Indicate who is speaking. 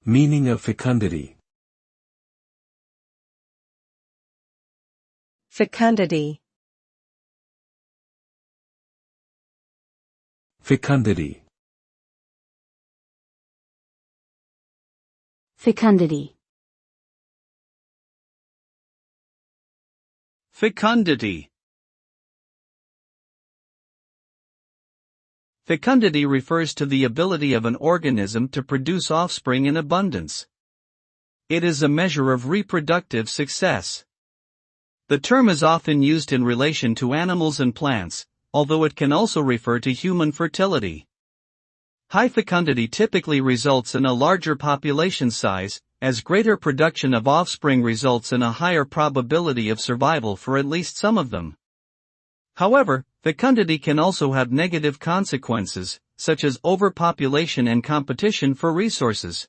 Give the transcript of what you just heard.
Speaker 1: Meaning of fecundity.
Speaker 2: Fecundity.
Speaker 1: Fecundity.
Speaker 3: Fecundity.
Speaker 4: Fecundity. Fecundity refers to the ability of an organism to produce offspring in abundance. It is a measure of reproductive success. The term is often used in relation to animals and plants, although it can also refer to human fertility. High fecundity typically results in a larger population size, as greater production of offspring results in a higher probability of survival for at least some of them. However, fecundity can also have negative consequences, such as overpopulation and competition for resources.